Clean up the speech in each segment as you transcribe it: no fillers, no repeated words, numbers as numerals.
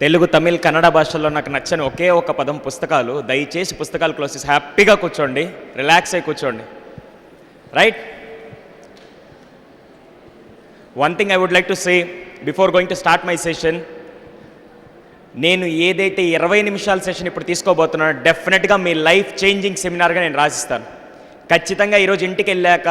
తెలుగు, తమిళ్, కన్నడ భాషల్లో నాకు నచ్చని ఒకే ఒక పదం పుస్తకాలు. దయచేసి పుస్తకాలు క్లోజ్ చేసి హ్యాపీగా కూర్చోండి, రిలాక్స్ అయి కూర్చోండి. Right? One thing I would like to say before going to start my session, నేను ఏదైతే 20 నిమిషాల సెషన్ ఇప్పుడు తీసుకోబోతున్నానో డెఫినెట్గా మీ లైఫ్ చేంజింగ్ సెమినార్గా నేను రాసిస్తాను. ఖచ్చితంగా ఈరోజు ఇంటికి వెళ్ళాక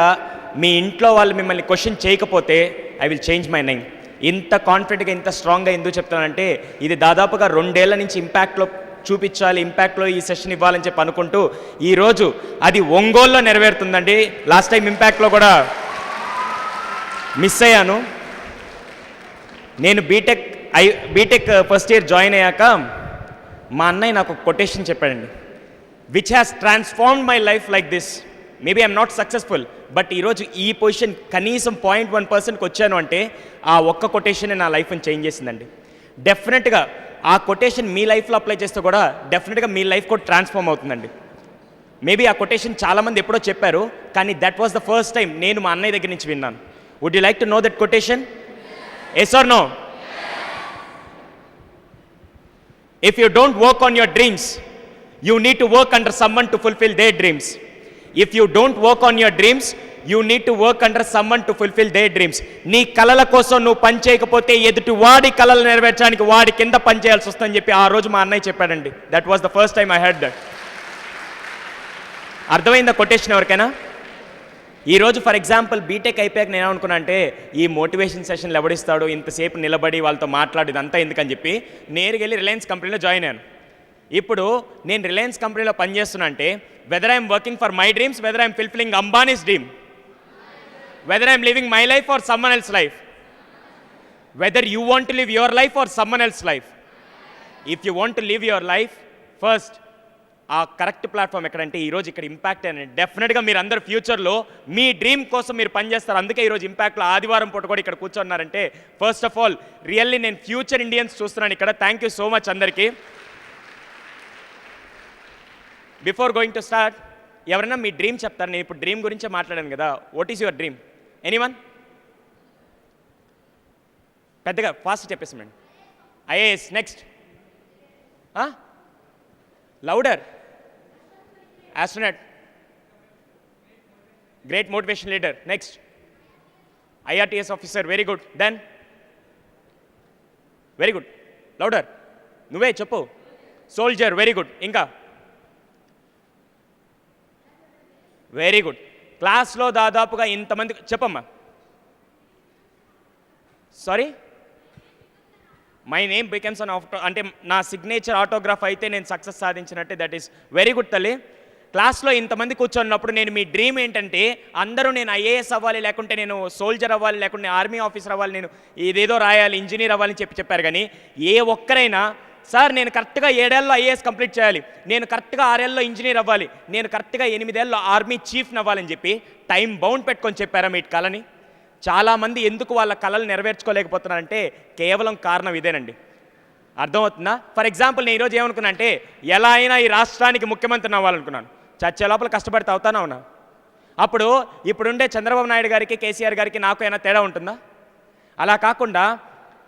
మీ ఇంట్లో వాళ్ళు మిమ్మల్ని క్వశ్చన్ చేయకపోతే I will change my name. ఇంత కాన్ఫిడెంట్గా, ఇంత స్ట్రాంగ్గా ఎందుకు చెప్తానంటే, ఇది దాదాపుగా 2 ఏళ్ల నుంచి ఇంపాక్ట్లో చూపించాలి, ఇంపాక్ట్లో ఈ సెషన్ ఇవ్వాలని చెప్పి అనుకుంటూ ఈరోజు అది ఒంగోలులో నెరవేరుతుందండి. లాస్ట్ టైం ఇంపాక్ట్లో కూడా మిస్ అయ్యాను. నేను బీటెక్ ఫస్ట్ ఇయర్ జాయిన్ అయ్యాక మా అన్నయ్య నాకు ఒక కొటేషన్ చెప్పాడండి, which has transformed my life like this. Maybe I'm not successful, but ఈరోజు ఈ పొజిషన్ కనీసం 0.1%కి వచ్చాను అంటే ఆ ఒక్క కొటేషన్ నా లైఫ్ని చేంజ్ చేసిందండి. డెఫినెట్గా ఆ కొటేషన్ మీ లైఫ్లో అప్లై చేస్తే కూడా డెఫినెట్గా మీ లైఫ్ కూడా ట్రాన్స్ఫార్మ్ అవుతుందండి. మేబీ ఆ కొటేషన్ చాలామంది ఎప్పుడో చెప్పారు, కానీ that was the first time నేను మా అన్నయ్య దగ్గర నుంచి విన్నాను. Would you like to know that quotation? Yes or no? If you don't work on your dreams, you need to work under someone to fulfill their dreams. If you don't work on your dreams, you need to work under someone to fulfill their dreams. నీ కలల కోసం నువ్వు పని చేయకపోతే ఎదుటి వాడి కలలు నెరవేర్చడానికి వాడి కింద పని చేయాల్సి వస్తుందని చెప్పి ఆ రోజు మా అన్నయ్య చెప్పాడండి. That was the first time I heard that. అర్థమైందా కొటేషన్ ఎవరికైనా? ఈరోజు ఫర్ ఎగ్జాంపుల్ బీటెక్ అయిపోయాక నేను ఏమనుకున్నా అంటే, ఈ మోటివేషన్ సెషన్లు ఎవడిస్తాడు, ఇంతసేపు నిలబడి వాళ్ళతో మాట్లాడు, ఇదంతా ఎందుకని చెప్పి నేరుగా వెళ్ళి రిలయన్స్ కంపెనీలో జాయిన్ అయ్యాను. ఇప్పుడు నేను రిలయన్స్ కంపెనీలో పనిచేస్తున్నా అంటే, whether I'm working for my dreams, whether I'm fulfilling Ambani's dream, whether I'm living my life or someone else life, whether you want to live your life or someone else life. If you want to live your life first, ఆ correct platform ఎక్కడంటే ఈరోజు ఇక్కడ impact అని. డెఫినెట్గా మీరు అందరు ఫ్యూచర్లో మీ dream కోసం మీరు పనిచేస్తారు. అందుకే ఈరోజు ఇంపాక్ట్లో ఆదివారం పూట కూడా ఇక్కడ కూర్చున్నారంటే, ఫస్ట్ ఆఫ్ ఆల్ రియల్లీ నేను ఫ్యూచర్ ఇండియన్స్ చూస్తున్నాను ఇక్కడ. థ్యాంక్ యూ సో మచ్ అందరికీ. బిఫోర్ గోయింగ్ టు స్టార్ట్, ఎవరైనా మీ డ్రీమ్ చెప్తారు? నేను ఇప్పుడు డ్రీమ్ గురించే మాట్లాడాను కదా. What is your dream? Anyone? పెద్దగా ఫాస్ట్ చెప్పేసామండి. IAS. Next? Louder. astronaut, great motivation leader. Next? IRTS officer. Very good. Then? Very good. Louder. నువ్వే చెప్పు. Soldier. Very good. ఇంకా? Very good. క్లాస్లో దాదాపుగా ఇంతమంది చెప్పమ్మా. Sorry, my name becomes an auto, అంటే నా సిగ్నేచర్ ఆటోగ్రాఫ్ అయితే నేను సక్సెస్ సాధించినట్టే. దట్ ఈస్ వెరీ గుడ్ తల్లి. క్లాస్లో ఇంతమంది కూర్చున్నప్పుడు నేను మీ డ్రీమ్ ఏంటంటే, అందరూ నేను ఐఏఎస్ అవ్వాలి, లేకుంటే నేను సోల్జర్ అవ్వాలి, లేకుంటే ఆర్మీ ఆఫీసర్ అవ్వాలి, నేను ఇదేదో రాయాలి, ఇంజనీర్ అవ్వాలని చెప్పారు. కానీ ఏ ఒక్కరైనా సార్ నేను కరెక్ట్గా 7 ఏళ్ళలో ఐఏఎస్ కంప్లీట్ చేయాలి, నేను కరెక్ట్గా 6 ఏళ్ళలో ఇంజనీర్ అవ్వాలి, నేను కరెక్ట్గా 8 ఏళ్ళలో ఆర్మీ చీఫ్ని అవ్వాలని చెప్పి టైం బౌండ్ పెట్టుకొని చెప్పారా మీ కళని? చాలామంది ఎందుకు వాళ్ళ కళలు నెరవేర్చుకోలేకపోతున్నారంటే కేవలం కారణం ఇదేనండి. అర్థమవుతుందా? ఫర్ ఎగ్జాంపుల్ నేను ఈరోజు ఏమనుకున్నా అంటే, ఎలా అయినా ఈ రాష్ట్రానికి ముఖ్యమంత్రిని అవ్వాలనుకున్నాను. చచ్చే లోపల కష్టపడితే అవుతానా అవునా? అప్పుడు ఇప్పుడుండే చంద్రబాబు నాయుడు గారికి, కేసీఆర్ గారికి నాకు ఏమైనా తేడా ఉంటుందా? అలా కాకుండా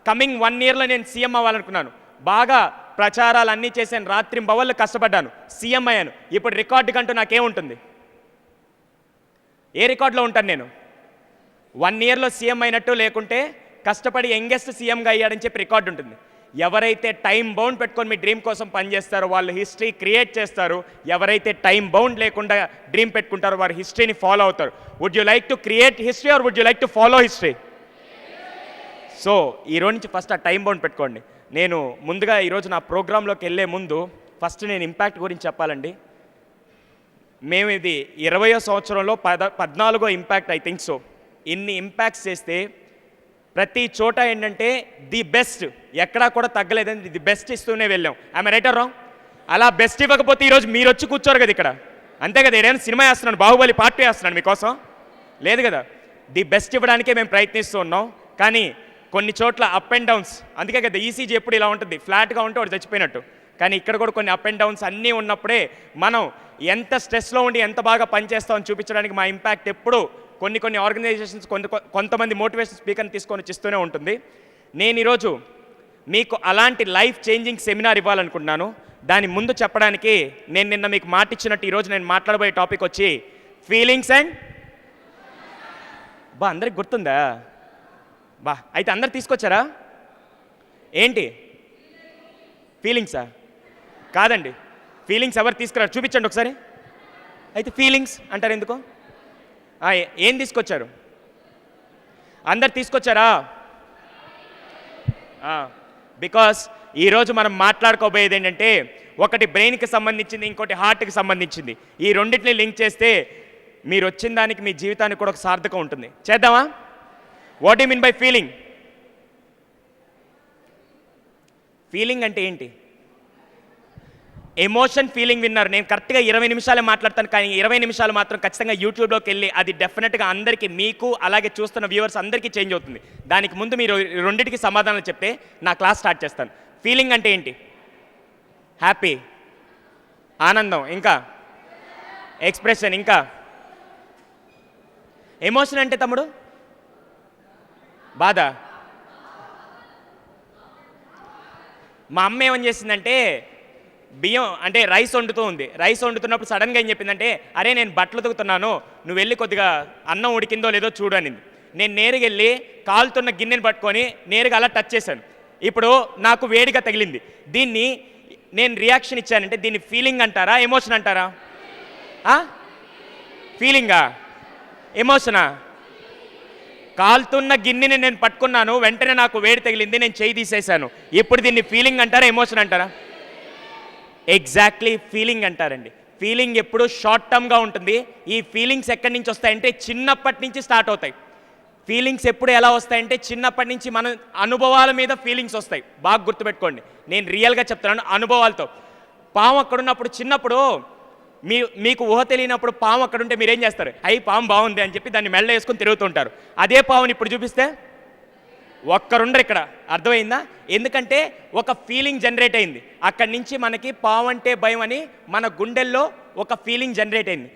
కమింగ్ 1 ఇయర్లో నేను సీఎం అవ్వాలనుకున్నాను. బాగా ప్రచారాలు అన్నీ చేశాను, రాత్రింబవళ్ళు కష్టపడ్డాను, సీఎం అయ్యాను. ఇప్పుడు రికార్డు కంటూ నాకేముంటుంది? ఏ రికార్డులో ఉంటాను నేను? 1 ఇయర్లో సీఎం అయినట్టు, లేకుంటే కష్టపడి యంగెస్ట్ సీఎంగా అయ్యాడని చెప్పి రికార్డు ఉంటుంది. ఎవరైతే టైం బౌండ్ పెట్టుకొని మీ డ్రీమ్ కోసం పనిచేస్తారో వాళ్ళు హిస్టరీ క్రియేట్ చేస్తారు. ఎవరైతే టైం బౌండ్ లేకుండా డ్రీమ్ పెట్టుకుంటారో వారు హిస్టరీని ఫాలో అవుతారు. Would you like to create history or would you like to follow history? So ఈరోజు నుంచి ఫస్ట్ ఆ టైం బౌండ్ పెట్టుకోండి. నేను ముందుగా ఈరోజు నా ప్రోగ్రాంలోకి వెళ్ళే ముందు ఫస్ట్ నేను ఇంపాక్ట్ గురించి చెప్పాలండి. మేము ఇది 20వ సంవత్సరంలో 14వ ఇంపాక్ట్, ఐ థింక్ సో. ఇన్ని ఇంపాక్ట్స్ చేస్తే ప్రతి చోట ఏంటంటే ది బెస్ట్, ఎక్కడా కూడా తగ్గలేదని ది బెస్ట్ ఇస్తూనే వెళ్ళాం. I'm right are wrong? అలా బెస్ట్ ఇవ్వకపోతే ఈరోజు మీరు వచ్చి కూర్చోరు కదా ఇక్కడ, అంతే కదా? ఏదైనా సినిమా వేస్తున్నాను, బాహుబలి పార్ట్ వేస్తున్నాను మీకోసం? లేదు కదా. ది బెస్ట్ ఇవ్వడానికే మేము ప్రయత్నిస్తూ ఉన్నాం. కానీ కొన్ని చోట్ల అప్ అండ్ డౌన్స్, అందుకే కదా ఈసీజీ ఎప్పుడు ఇలా ఉంటుంది, ఫ్లాట్గా ఉంటే వాడు చచ్చిపోయినట్టు. కానీ ఇక్కడ కూడా కొన్ని అప్ అండ్ డౌన్స్ అన్నీ ఉన్నప్పుడే మనం ఎంత స్ట్రెస్లో ఉండి ఎంత బాగా పనిచేస్తామని చూపించడానికి మా ఇంపాక్ట్ ఎప్పుడు కొన్ని ఆర్గనైజేషన్స్ కొంతమంది మోటివేషన్ స్పీకర్ని తీసుకొని ఇస్తూనే ఉంటుంది. నేను ఈరోజు మీకు అలాంటి లైఫ్ చేంజింగ్ సెమినార్ ఇవ్వాలనుకుంటున్నాను. దాని ముందు చెప్పడానికి నేను నిన్న మీకు మాట ఇచ్చినట్టు ఈరోజు నేను మాట్లాడబోయే టాపిక్ వచ్చి ఫీలింగ్స్ అండ్ అందరికి గుర్తుందా? అయితే అందరు తీసుకొచ్చారా? ఏంటి ఫీలింగ్సా? కాదండి, ఫీలింగ్స్ ఎవరు తీసుకురారు? చూపించండి ఒకసారి. అయితే ఫీలింగ్స్ అంటారు ఎందుకు? ఏం తీసుకొచ్చారు? అందరు తీసుకొచ్చారా? బికాస్ ఈరోజు మనం మాట్లాడుకోబోయేది ఏంటంటే ఒకటి బ్రెయిన్కి సంబంధించింది, ఇంకోటి హార్ట్కి సంబంధించింది. ఈ రెండింటిని లింక్ చేస్తే మీరు వచ్చిన దానికి మీ జీవితానికి కూడా ఒక సార్థకం ఉంటుంది. చేద్దామా? What you mean by feeling? Feeling అంటే ఏంటి? ఎమోషన్, ఫీలింగ్ విన్నారు. నేను కరెక్ట్గా 20 నిమిషాలే మాట్లాడతాను, కానీ 20 నిమిషాలు మాత్రం ఖచ్చితంగా యూట్యూబ్లోకి వెళ్ళి అది డెఫినెట్గా అందరికీ, మీకు అలాగే చూస్తున్న వ్యూవర్స్ అందరికీ చేంజ్ అవుతుంది. దానికి ముందు మీరు రెండింటికి సమాధానాలు చెప్తే నా క్లాస్ స్టార్ట్ చేస్తాను. ఫీలింగ్ అంటే ఏంటి? హ్యాపీ, ఆనందం, ఇంకా ఎక్స్ప్రెషన్, ఇంకా ఎమోషన్ అంటే తమ్ముడు బాధ. మా అమ్మ ఏమని చేసిందంటే బియ్యం అంటే రైస్ వండుతూ ఉంది. రైస్ వండుతున్నప్పుడు సడన్గా ఏం చెప్పిందంటే, అరే నేను బట్టలు ఉతుకుతున్నాను, నువ్వు వెళ్ళి కొద్దిగా అన్నం ఉడికిందో లేదో చూడు అనింది. నేను నేరుగా వెళ్ళి కాలుతున్న గిన్నెని పట్టుకొని నేరుగా అలా టచ్ చేశాను. ఇప్పుడు నాకు వేడిగా తగిలింది. దీన్ని నేను రియాక్షన్ ఇచ్చానంటే దీన్ని ఫీలింగ్ అంటారా, ఎమోషన్ అంటారా? ఫీలింగా, ఎమోషనా? కాలుతున్న గిన్నెని నేను పట్టుకున్నాను, వెంటనే నాకు వేడి తగిలింది, నేను చేయి తీసేశాను. ఇప్పుడు దీన్ని ఫీలింగ్ అంటారా, ఎమోషన్ అంటారా? ఎగ్జాక్ట్లీ ఫీలింగ్ అంటారండి. ఫీలింగ్ ఎప్పుడు షార్ట్ టర్మ్గా ఉంటుంది. ఈ ఫీలింగ్స్ ఎక్కడి నుంచి వస్తాయంటే చిన్నప్పటి నుంచి స్టార్ట్ అవుతాయి. ఫీలింగ్స్ ఎప్పుడు ఎలా వస్తాయంటే చిన్నప్పటి నుంచి మన అనుభవాల మీద ఫీలింగ్స్ వస్తాయి. బాగా గుర్తుపెట్టుకోండి, నేను రియల్గా చెప్తున్నాను, అనుభవాలతో. పాము అక్కడున్నప్పుడు చిన్నప్పుడు మీకు ఊహ తెలియనప్పుడు పాము అక్కడుంటే మీరేం చేస్తారు? పాము బాగుంది అని చెప్పి దాన్ని మెళ్ళ వేసుకొని తిరుగుతుంటారు. అదే పాముని ఇప్పుడు చూపిస్తే ఒక్కరుండరు ఇక్కడ. అర్థమైందా? ఎందుకంటే ఒక ఫీలింగ్ జనరేట్ అయింది. అక్కడి నుంచి మనకి పాము అంటే భయం అని మన గుండెల్లో ఒక ఫీలింగ్ జనరేట్ అయింది.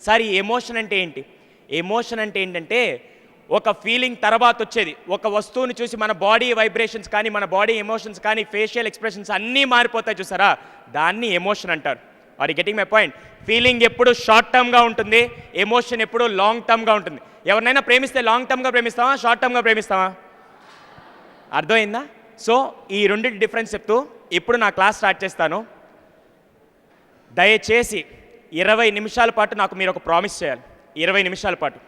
సార్, ఈ ఎమోషన్ అంటే ఏంటి? ఎమోషన్ అంటే ఏంటంటే ఒక ఫీలింగ్ తర్వాత వచ్చేది. ఒక వస్తువుని చూసి మన బాడీ వైబ్రేషన్స్ కానీ, మన బాడీ ఎమోషన్స్ కానీ, ఫేషియల్ ఎక్స్ప్రెషన్స్ అన్నీ మారిపోతాయి చూసారా, దాన్ని ఎమోషన్ అంటారు. Are you getting my point? Feeling ఎప్పుడు షార్ట్ టర్మ్గా ఉంటుంది, ఎమోషన్ ఎప్పుడు లాంగ్ టర్మ్గా ఉంటుంది. ఎవరినైనా ప్రేమిస్తే లాంగ్ టర్మ్గా ప్రేమిస్తావా, షార్ట్ టర్మ్గా ప్రేమిస్తావా? అర్థమైందా? సో ఈ రెండింటి డిఫరెన్స్ చెప్తూ ఇప్పుడు నా క్లాస్ స్టార్ట్ చేస్తాను. దయచేసి 20 నిమిషాల పాటు నాకు మీరు ఒక ప్రామిస్ చేయాలి. 20 నిమిషాల పాటు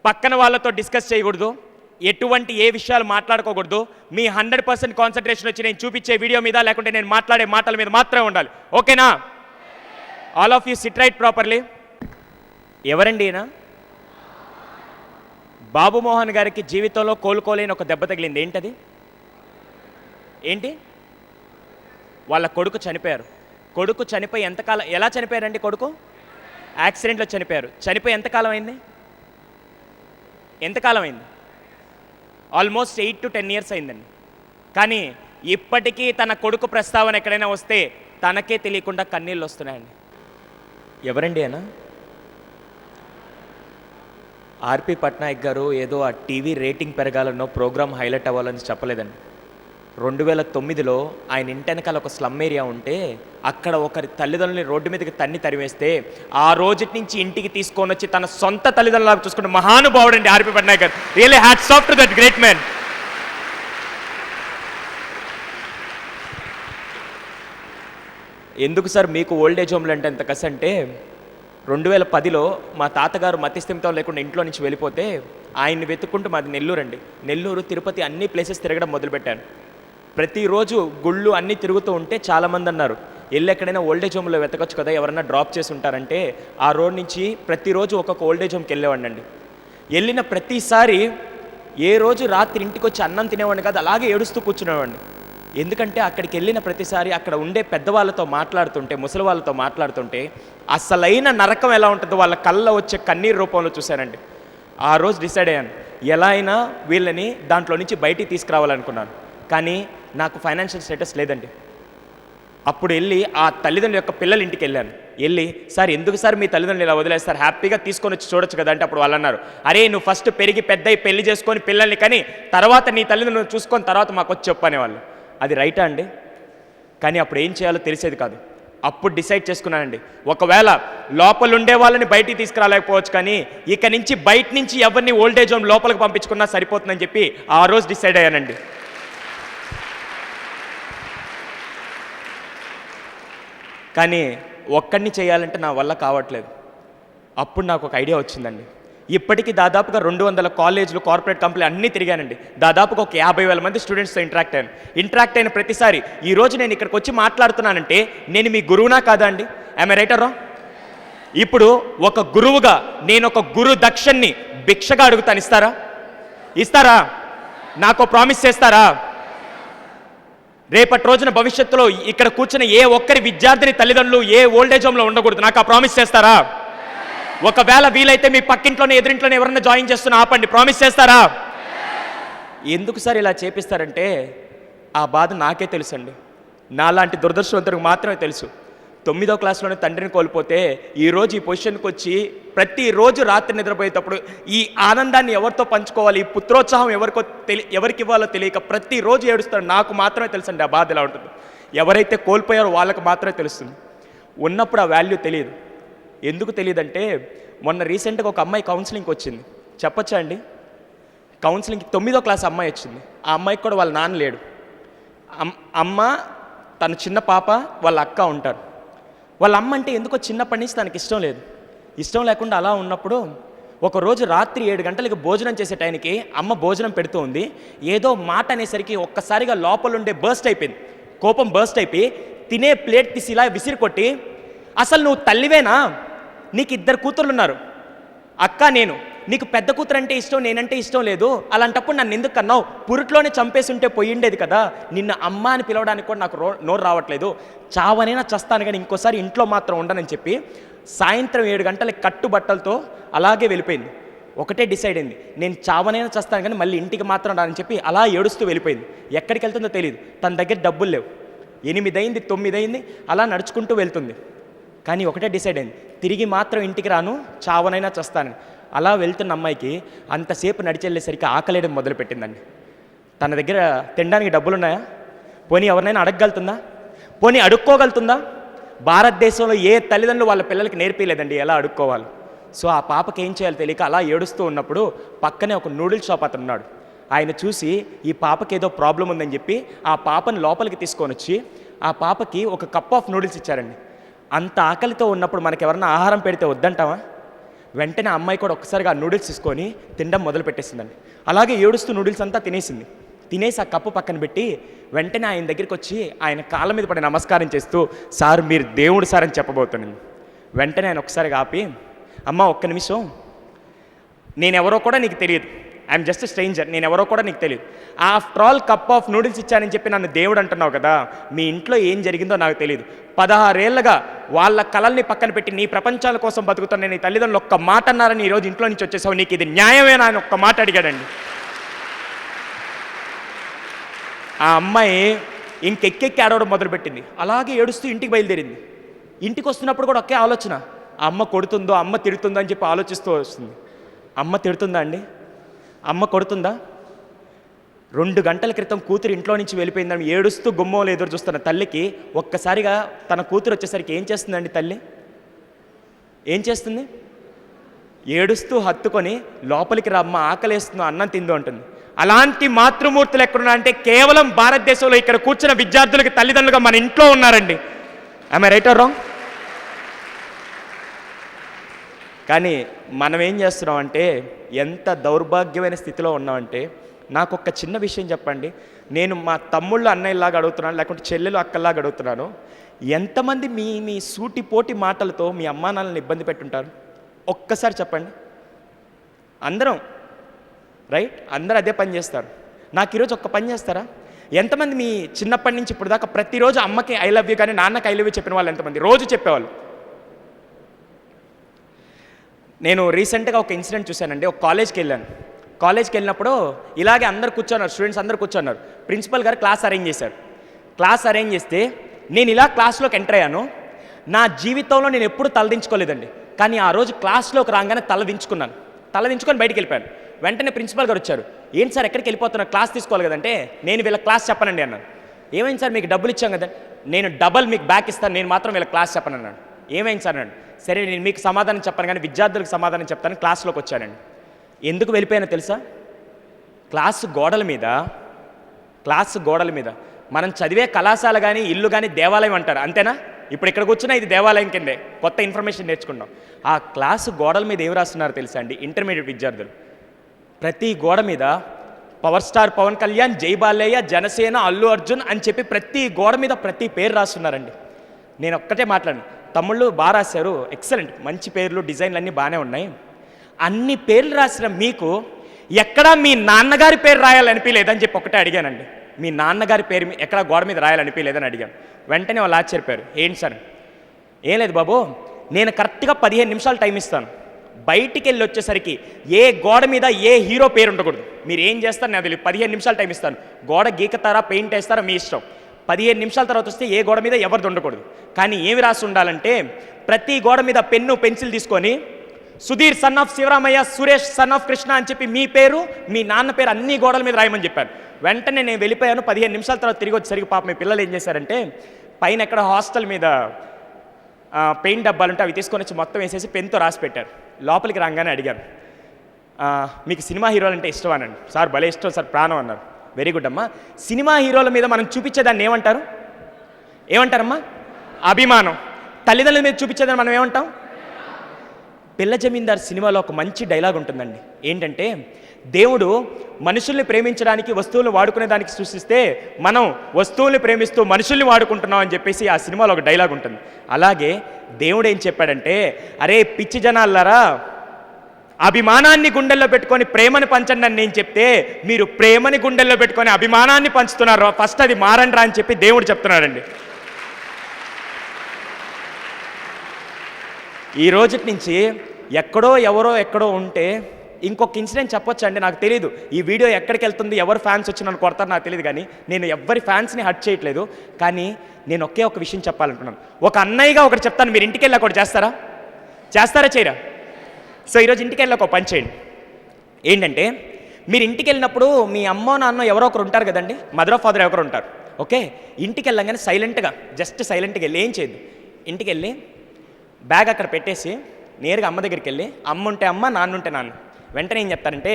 పక్కన వాళ్ళతో డిస్కస్ చేయకూడదు, ఎటువంటి ఏ విషయాలు మాట్లాడుకోకూడదు. మీ 100% కాన్సన్ట్రేషన్ వచ్చి నేను చూపించే వీడియో మీద, లేకుంటే నేను మాట్లాడే మాటల మీద మాత్రమే ఉండాలి. ఓకేనా? All of you SIT right properly. ఎవరండి ఈయన? బాబు మోహన్ గారికి జీవితంలో కోలుకోలేని ఒక దెబ్బ తగిలింది. ఏంటది? ఏంటి? వాళ్ళ కొడుకు చనిపోయారు. కొడుకు చనిపోయి ఎంతకాలం, ఎలా చనిపోయారండి? కొడుకు యాక్సిడెంట్లో చనిపోయారు. చనిపోయి ఎంతకాలం అయింది? ఎంతకాలం అయింది? ఆల్మోస్ట్ 8 to 10 years అయిందండి. కానీ ఇప్పటికీ తన కొడుకు ప్రస్తావన ఎక్కడైనా వస్తే తనకే తెలియకుండా కన్నీళ్ళు వస్తున్నాయండి. ఎవరండి ఆయన? ఆర్పి పట్నాయక్ గారు ఏదో ఆ టీవీ రేటింగ్ పెరగాలనో, ప్రోగ్రామ్ హైలైట్ అవ్వాలని చెప్పలేదండి. 2009లో ఆయన ఇంటెనకాల ఒక స్లమ్ ఏరియా ఉంటే అక్కడ ఒకరి తల్లిదండ్రులని రోడ్డు మీదకి తరివేస్తే ఆ రోజు నుంచి ఇంటికి తీసుకొని వచ్చి తన సొంత తల్లిదండ్రులకు చూసుకున్న మహానుభావుడు అండి ఆర్పి పట్నాయక్ గారు. Really hats off to that great man. ఎందుకు సార్ మీకు ఓల్డ్ ఏజ్ హోమ్లు అంటే ఎంత కసి అంటే, 2010లో మా తాతగారు మతిస్థిమితం లేకుండా ఇంట్లో నుంచి వెళ్ళిపోతే ఆయన్ని వెతుక్కుంటూ, మాది నెల్లూరు అండి, నెల్లూరు తిరుపతి అన్ని ప్లేసెస్ తిరగడం మొదలుపెట్టాను. ప్రతిరోజు గుళ్ళు అన్నీ తిరుగుతూ ఉంటే చాలామంది అన్నారు, వెళ్ళి ఎక్కడైనా ఓల్డేజ్ హోమ్లో వెతకొచ్చు కదా, ఎవరన్నా డ్రాప్ చేసి ఉంటారంటే ఆ రోడ్ నుంచి ప్రతిరోజు ఒక్కొక్క ఓల్డేజ్ హోమ్కి వెళ్ళేవాడిని. వెళ్ళిన ప్రతిసారి ఏ రోజు రాత్రి ఇంటికి వచ్చి అన్నం తినేవాడిని కాదు, అలాగే ఏడుస్తూ కూర్చునేవాడిని. ఎందుకంటే అక్కడికి వెళ్ళిన ప్రతిసారి అక్కడ ఉండే పెద్దవాళ్ళతో మాట్లాడుతుంటే, ముసలి వాళ్ళతో మాట్లాడుతుంటే అసలైన నరకం ఎలా ఉంటుందో వాళ్ళ కళ్ళ వచ్చే కన్నీరు రూపంలో చూశానండి. ఆ రోజు డిసైడ్ అయ్యాను, ఎలా అయినా వీళ్ళని దాంట్లో నుంచి బయటికి తీసుకురావాలనుకున్నాను. కానీ నాకు ఫైనాన్షియల్ స్టేటస్ లేదండి. అప్పుడు వెళ్ళి ఆ తల్లిదండ్రుల యొక్క పిల్లల ఇంటికి వెళ్ళాను. వెళ్ళి, సార్ ఎందుకు సార్ మీ తల్లిదండ్రులు ఇలా వదిలేస్తారు, హ్యాపీగా తీసుకొని వచ్చి చూడొచ్చు కదా అంటే అప్పుడు వాళ్ళు అన్నారు, అరే నువ్వు ఫస్ట్ పెరిగి పెద్దయి పెళ్లి చేసుకొని పిల్లల్ని కానీ తర్వాత నీ తల్లిదండ్రులను చూసుకొని తర్వాత మాకు వచ్చి చెప్పనేవాళ్ళు. అది రైటా అండి? కానీ అప్పుడు ఏం చేయాలో తెలిసేది కాదు. అప్పుడు డిసైడ్ చేసుకున్నానండి, ఒకవేళ లోపల ఉండే వాళ్ళని బయటికి తీసుకురాలేకపోవచ్చు, కానీ ఇక నుంచి బయట నుంచి ఎవరిని ఓల్డేజ్ హోమ్ లోపలికి పంపించుకున్నా సరిపోతుందని చెప్పి ఆ రోజు డిసైడ్ అయ్యానండి. కానీ ఒక్కడిని చేయాలంటే నా వల్ల కావట్లేదు. అప్పుడు నాకు ఒక ఐడియా వచ్చిందండి. ఇప్పటికీ దాదాపుగా 200 కాలేజీలు, కార్పొరేట్ కంపెనీలు అన్నీ తిరిగానండి. దాదాపుగా ఒక 50,000 మంది స్టూడెంట్స్తో ఇంటరాక్ట్ అయిన ప్రతిసారి ఈరోజు నేను ఇక్కడికి వచ్చి మాట్లాడుతున్నానంటే నేను మీ గురువునా కాదా అండి? ఐఎమ్ రైటర్ రా? ఇప్పుడు ఒక గురువుగా నేను ఒక గురు దక్షిణ్ణి భిక్షగా అడుగుతాను, ఇస్తారా? నాకు ప్రామిస్ చేస్తారా? రేపటి రోజున భవిష్యత్తులో ఇక్కడ కూర్చున్న ఏ ఒక్కరి విద్యార్థిని తల్లిదండ్రులు ఏ ఓల్డేజ్ హోమ్లో ఉండకూడదు, నాకు ఆ ప్రామిస్ చేస్తారా? ఒకవేళ వీలైతే మీ పక్కింట్లోనే ఎదురింట్లోనే ఎవరన్నా జాయిన్ చేస్తున్నా ఆపండి, ప్రామిస్ చేస్తారా? ఎందుకు సార్ ఇలా చేపిస్తారంటే ఆ బాధ నాకే తెలుసండి. నాలాంటి దురదృష్టవంతుడికి మాత్రమే తెలుసు. 9వ క్లాస్లోనే తండ్రిని కోల్పోతే ఈరోజు ఈ పొజిషన్కి వచ్చి ప్రతిరోజు రాత్రి నిద్రపోయేటప్పుడు ఈ ఆనందాన్ని ఎవరితో పంచుకోవాలి, ఈ పుత్రోత్సాహం ఎవరికి ఇవ్వాలో తెలియక ప్రతిరోజు ఏడుస్తాడు. నాకు మాత్రమే తెలుసండి ఆ బాధ ఎలా ఉంటుంది. ఎవరైతే కోల్పోయారో వాళ్ళకి మాత్రమే తెలుస్తుంది. ఉన్నప్పుడు ఆ వాల్యూ తెలియదు. ఎందుకు తెలియదంటే మొన్న రీసెంట్గా ఒక అమ్మాయి కౌన్సిలింగ్కి వచ్చింది. చెప్పచ్చా అండి? కౌన్సిలింగ్కి 9వ క్లాస్ అమ్మాయి వచ్చింది. ఆ అమ్మాయికి కూడా వాళ్ళ నాన్న లేడు. అమ్మ, తన చిన్న పాప, వాళ్ళ అక్క ఉంటారు. వాళ్ళ అమ్మ అంటే ఎందుకో చిన్నప్పటి నుంచి తనకి ఇష్టం లేదు. ఇష్టం లేకుండా అలా ఉన్నప్పుడు ఒకరోజు రాత్రి 7 గంటలకి భోజనం చేసే టైంకి అమ్మ భోజనం పెడుతూ ఉంది. ఏదో మాట అనేసరికి ఒక్కసారిగా లోపలుండే బర్స్ట్ అయిపోయింది. కోపం బర్స్ట్ అయిపోయి తినే ప్లేట్ తీసి ఇలా విసిరి కొట్టి, అసలు నువ్వు తల్లివేనా? నీకు 2 కూతుర్లు ఉన్నారు, అక్క నేను. నీకు పెద్ద కూతురు అంటే ఇష్టం, నేనంటే ఇష్టం లేదు. అలాంటప్పుడు నన్ను ఎందుకు కన్నావు? పురుట్లోనే చంపేసి ఉంటే పోయిండేది కదా. నిన్ను అమ్మ అని పిలవడానికి కూడా నాకు నోరు రావట్లేదు. చావనైనా చస్తాను కానీ ఇంకోసారి ఇంట్లో మాత్రం ఉండనని చెప్పి సాయంత్రం 7 గంటలకి కట్టుబట్టలతో అలాగే వెళ్ళిపోయింది. ఒకటే డిసైడ్ అయింది, నేను చావనైనా చస్తాను కానీ మళ్ళీ ఇంటికి మాత్రం రానని చెప్పి అలా ఏడుస్తూ వెళ్ళిపోయింది. ఎక్కడికి వెళ్తుందో తెలియదు. తన దగ్గర డబ్బులు లేవు. 8 అయింది, 9 అయింది, అలా నడుచుకుంటూ వెళ్తుంది. కానీ ఒకటే డిసైడ్ అయింది, తిరిగి మాత్రం ఇంటికి రాను, చావనైనా చస్తాను. అలా వెళ్తున్న అమ్మాయికి అంతసేపు నడిచెళ్ళేసరికి ఆకలేయడం మొదలుపెట్టిందండి. తన దగ్గర తినడానికి డబ్బులు ఉన్నాయా? పోనీ ఎవరినైనా అడగగలుగుతుందా? పోనీ అడుక్కోగలుగుతుందా? భారతదేశంలో ఏ తల్లిదండ్రులు వాళ్ళ పిల్లలకి నేర్పించలేదండి ఎలా అడుక్కోవాలి. సో ఆ పాపకి ఏం చేయాలో తెలియక అలా ఏడుస్తూ ఉన్నప్పుడు పక్కనే ఒక నూడిల్స్ షాప్ అతను ఉన్నాడు. ఆయన చూసి ఈ పాపకి ఏదో ప్రాబ్లం ఉందని చెప్పి ఆ పాపని లోపలికి తీసుకొని వచ్చి ఆ పాపకి ఒక కప్ ఆఫ్ నూడిల్స్ ఇచ్చారండి. అంత ఆకలితో ఉన్నప్పుడు మనకి ఎవరన్నా ఆహారం పెడితే వద్దంటావా? వెంటనే అమ్మాయి కూడా ఒక్కసారిగా ఆ నూడిల్స్ తీసుకొని తినడం మొదలు పెట్టేసిందండి. అలాగే ఏడుస్తూ నూడిల్స్ అంతా తినేసింది. తినేసి ఆ కప్పు పక్కన పెట్టి వెంటనే ఆయన దగ్గరికి వచ్చి ఆయన కాళ్ళ మీద పడి నమస్కారం చేస్తూ, సార్ మీరు దేవుడు సార్ అని చెప్పబోతున్నాను. వెంటనే ఆయన ఒకసారిగా ఆపి, అమ్మ ఒక్క నిమిషం, నేనెవరో కూడా నీకు తెలియదు, ఐఎమ్ జస్ట్ స్ట్రేంజర్, నేను ఎవరో కూడా నీకు తెలియదు. After all cup of noodles ఇచ్చానని చెప్పి నన్ను దేవుడు అంటున్నావు కదా, మీ ఇంట్లో ఏం జరిగిందో నాకు తెలియదు. 16 ఏళ్ళగా వాళ్ళ కళల్ని పక్కన పెట్టి నీ ప్రపంచాల కోసం బతుకుతున్న నీ తల్లిదండ్రులు ఒక్క మాట అన్నారని ఈరోజు ఇంట్లో నుంచి వచ్చేసావు, నీకు ఇది న్యాయమేనా అని ఒక్క మాట అడిగాడండి. ఆ అమ్మాయి ఇంకెక్కెక్కి ఆడవడం మొదలుపెట్టింది. అలాగే ఏడుస్తూ ఇంటికి బయలుదేరింది. ఇంటికి వస్తున్నప్పుడు కూడా ఒకే ఆలోచన, అమ్మ కొడుతుందో అమ్మ తిడుతుందో అని చెప్పి ఆలోచిస్తూ వస్తుంది. అమ్మ తిడుతుందా అండి? అమ్మ కొడుతుందా? 2 గంటల క్రితం కూతురు ఇంట్లో నుంచి వెళ్ళిపోయిందని ఏడుస్తూ గుమ్మంలో ఎదురు చూస్తున్న తల్లికి ఒక్కసారిగా తన కూతురు వచ్చేసరికి ఏం చేస్తుందండి తల్లి? ఏం చేస్తుంది? ఏడుస్తూ హత్తుకొని లోపలికి రమ్మ, ఆకలేస్తుందో, అన్నం తిందో అంటుంది. అలాంటి మాతృమూర్తులు ఎక్కడున్నా అంటే కేవలం భారతదేశంలో ఇక్కడ కూర్చున్న విద్యార్థులకి తల్లిదండ్రులుగా మన ఇంట్లో ఉన్నారండి. I right are wrong? కానీ మనం ఏం చేస్తున్నాం అంటే ఎంత దౌర్భాగ్యమైన స్థితిలో ఉన్నామంటే, నాకు ఒక చిన్న విషయం చెప్పండి, నేను మా తమ్ముళ్ళు అన్నయ్యలాగా అడుగుతున్నాను, లేకుంటే చెల్లెలు అక్కల్లాగా అడుగుతున్నాను, ఎంతమంది మీ సూటిపోటి మాటలతో మీ అమ్మా నాన్నలను ఇబ్బంది పెట్టుంటారు? ఒక్కసారి చెప్పండి. అందరం రైట్, అందరూ అదే పని చేస్తారు. నాకు ఈరోజు ఒక్క పని చేస్తారా? ఎంతమంది మీ చిన్నప్పటి నుంచి ఇప్పుడు దాకా ప్రతిరోజు అమ్మకి ఐ లవ్ యూ కానీ నాన్నకి ఐ లవ్ యూ చెప్పిన వాళ్ళు ఎంతమంది? రోజు చెప్పేవాళ్ళు. నేను రీసెంట్గా ఒక ఇన్సిడెంట్ చూశానండి. ఒక కాలేజ్కి వెళ్ళినప్పుడు ఇలాగే అందరు కూర్చున్నారు, స్టూడెంట్స్ అందరు కూర్చున్నారు. ప్రిన్సిపల్ గారు క్లాస్ అరేంజ్ చేశారు. క్లాస్ అరేంజ్ చేస్తే నేను ఇలా క్లాస్లోకి ఎంటర్ అయ్యాను. నా జీవితంలో నేను ఎప్పుడు తలదించుకోలేదండి, కానీ ఆ రోజు క్లాస్లోకి రాగానే తలదించుకొని బయటికి వెళ్ళిపోయాను. వెంటనే ప్రిన్సిపల్ గారు వచ్చారు. ఏంటి సార్ ఎక్కడికి వెళ్ళిపోతున్నారు, క్లాస్ తీసుకోవాలి కదంటే, నేను వీళ్ళ క్లాస్ చెప్పనండి అన్నాను. ఏమైంది సార్, మీకు డబ్బులు ఇచ్చాం కదా. నేను డబల్ మీకు బ్యాక్ ఇస్తాను, నేను మాత్రం వీళ్ళ క్లాస్ చెప్పను అన్నాడు. ఏమైంది సార్ అన్నాడు. సరే నేను మీకు సమాధానం చెప్పను కానీ విద్యార్థులకు సమాధానం చెప్తాను, క్లాస్లోకి వచ్చానండి. ఎందుకు వెళ్ళిపోయానో తెలుసా? క్లాసు గోడల మీద మనం చదివే కళాశాల కానీ ఇల్లు కానీ దేవాలయం అంటారు, అంతేనా? ఇప్పుడు ఇక్కడ కూర్చున్నా ఇది దేవాలయం కిందే, కొత్త ఇన్ఫర్మేషన్ నేర్చుకున్నాం. ఆ క్లాసు గోడల మీద ఏం రాస్తున్నారో తెలుసా అండి? ఇంటర్మీడియట్ విద్యార్థులు ప్రతి గోడ మీద పవర్ స్టార్ పవన్ కళ్యాణ్, జై బాలయ్య, జనసేన, అల్లు అర్జున్ అని చెప్పి ప్రతి గోడ మీద ప్రతి పేరు రాస్తున్నారండి. నేను ఒక్కటే మాట్లాడాను, తమ్ముళ్ళు బాగా రాశారు, ఎక్సలెంట్, మంచి పేర్లు, డిజైన్లు అన్నీ బాగానే ఉన్నాయి. అన్ని పేర్లు రాసిన మీకు ఎక్కడా మీ నాన్నగారి పేరు రాయాలనిపించలేదని చెప్పి ఒకటే అడిగానండి. మీ నాన్నగారి పేరు ఎక్కడ గోడ మీద రాయాలనిపించలేదని అడిగాను. వెంటనే వాళ్ళు ఆశ్చర్యపోయారు. ఏంటి సార్? ఏం లేదు బాబు, నేను కరెక్ట్గా 15 నిమిషాలు టైం ఇస్తాను, బయటికి వెళ్ళి వచ్చేసరికి ఏ గోడ మీద ఏ హీరో పేరు ఉండకూడదు. మీరు ఏం చేస్తారు నాకు తెలియదు, 15 నిమిషాలు టైం ఇస్తాను, గోడ గీకతారా పెయింట్ వేస్తారా మీ ఇష్టం. 15 నిమిషాల తర్వాత వస్తే ఏ గోడ మీద ఎవరిది ఉండకూడదు. కానీ ఏమి రాసి ఉండాలంటే ప్రతి గోడ మీద పెన్ను పెన్సిల్ తీసుకొని Sudheer son of Sivaramayya, Suresh son of Krishna అని చెప్పి మీ పేరు మీ నాన్న పేరు అన్ని గోడల మీద రాయమని చెప్పాను. వెంటనే నేను వెళ్ళిపోయాను. 15 నిమిషాల తర్వాత తిరిగి వచ్చేసరికి పాప మీ పిల్లలు ఏం చేశారంటే పైన ఎక్కడ హాస్టల్ మీద పెయింట్ డబ్బాలు ఉంటే అవి తీసుకొని వచ్చి మొత్తం వేసేసి పెన్తో రాసి పెట్టారు. లోపలికి రాగానే అడిగారు, మీకు సినిమా హీరోలు అంటే ఇష్టం అనండి. సార్ భలే ఇష్టం సార్, ప్రాణం అన్నారు. వెరీ గుడ్ అమ్మా. సినిమా హీరోల మీద మనం చూపించేదాన్ని ఏమంటారమ్మా? అభిమానం. తల్లిదండ్రుల మీద చూపించేదాన్ని మనం ఏమంటాం? పిల్ల జమీందార్ సినిమాలో ఒక మంచి డైలాగ్ ఉంటుందండి. ఏంటంటే దేవుడు మనుషుల్ని ప్రేమించడానికి వస్తువులను వాడుకునే దానికి సృష్టిస్తే మనం వస్తువుల్ని ప్రేమిస్తూ మనుషుల్ని వాడుకుంటున్నాం అని చెప్పేసి ఆ సినిమాలో ఒక డైలాగ్ ఉంటుంది. అలాగే దేవుడు ఏం చెప్పాడంటే, అరే పిచ్చి జనాలారా, అభిమానాన్ని గుండెల్లో పెట్టుకొని ప్రేమని పంచండి అని నేను చెప్తే మీరు ప్రేమని గుండెల్లో పెట్టుకొని అభిమానాన్ని పంచుతున్నారు, ఫస్ట్ అది మారండ్రా అని చెప్పి దేవుడు చెప్తున్నాడండి. ఈ రోజు నుంచి ఎక్కడో ఉంటే ఇంకొక ఇన్సిడెంట్ చెప్పొచ్చు అండి, నాకు తెలియదు ఈ వీడియో ఎక్కడికి వెళ్తుంది, ఎవరు ఫ్యాన్స్ వచ్చి నన్ను కొడతారు నాకు తెలియదు. కానీ నేను ఎవరి ఫ్యాన్స్ని హర్ట్ చేయట్లేదు. కానీ నేను ఒకే ఒక విషయం చెప్పాలనుకున్నాను. ఒక అన్నయ్యగా ఒకటి చెప్తాను, మీరు ఇంటికి వెళ్ళి ఒకటి చేస్తారా చేయరా? సో ఈరోజు ఇంటికి వెళ్ళి ఒక పని చేయండి. ఏంటంటే మీరు ఇంటికి వెళ్ళినప్పుడు మీ అమ్మో నాన్న ఎవరో ఒకరు ఉంటారు కదండి, మదర్ ఆఫ్ ఫాదర్ ఎవరో ఉంటారు. ఓకే, ఇంటికి వెళ్ళగానే సైలెంట్గా వెళ్ళి ఏం చేయద్దు, ఇంటికి వెళ్ళి బ్యాగ్ అక్కడ పెట్టేసి నేరుగా అమ్మ దగ్గరికి వెళ్ళి, అమ్మ ఉంటే అమ్మ, నాన్న ఉంటే నాన్న, వెంటనే ఏం చెప్తారంటే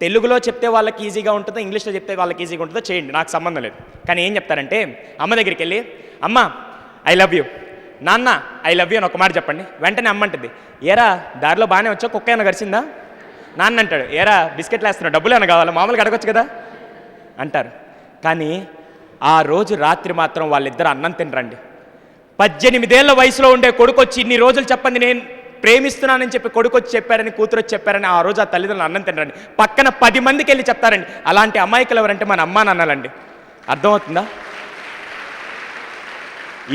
తెలుగులో చెప్తే వాళ్ళకి ఈజీగా ఉంటుందో ఇంగ్లీష్లో చెప్తే వాళ్ళకి ఈజీగా ఉంటుందో చేయండి, నాకు సంబంధం లేదు. కానీ ఏం చెప్తారంటే అమ్మ దగ్గరికి వెళ్ళి, అమ్మ ఐ లవ్ యూ, నాన్న ఐ లవ్ యూ అని ఒక మాట చెప్పండి. వెంటనే అమ్మ అంటుంది, ఏరా దారిలో బాగానే వచ్చావు, కుక్క ఏమైనా గడిచిందా? నాన్న అంటాడు, ఏరా బిస్కెట్లు వేస్తున్నావు, డబ్బులు ఏమైనా కావాలా, మామూలుగా అడగొచ్చు కదా అంటారు. కానీ ఆ రోజు రాత్రి మాత్రం వాళ్ళిద్దరు అన్నం తినరండి. 18 ఏళ్ల వయసులో ఉండే కొడుకు వచ్చి ఇన్ని రోజులు చెప్పండి నేను ప్రేమిస్తున్నానని చెప్పి కొడుకు వచ్చి చెప్పారని, కూతురు వచ్చి చెప్పారని ఆ రోజు ఆ తల్లిదండ్రులు అన్నం తినరండి. పక్కన 10 మందికి వెళ్ళి చెప్తారండి. అలాంటి అమాయకులు ఎవరంటే మన అమ్మా నాన్నలండి. అర్థమవుతుందా?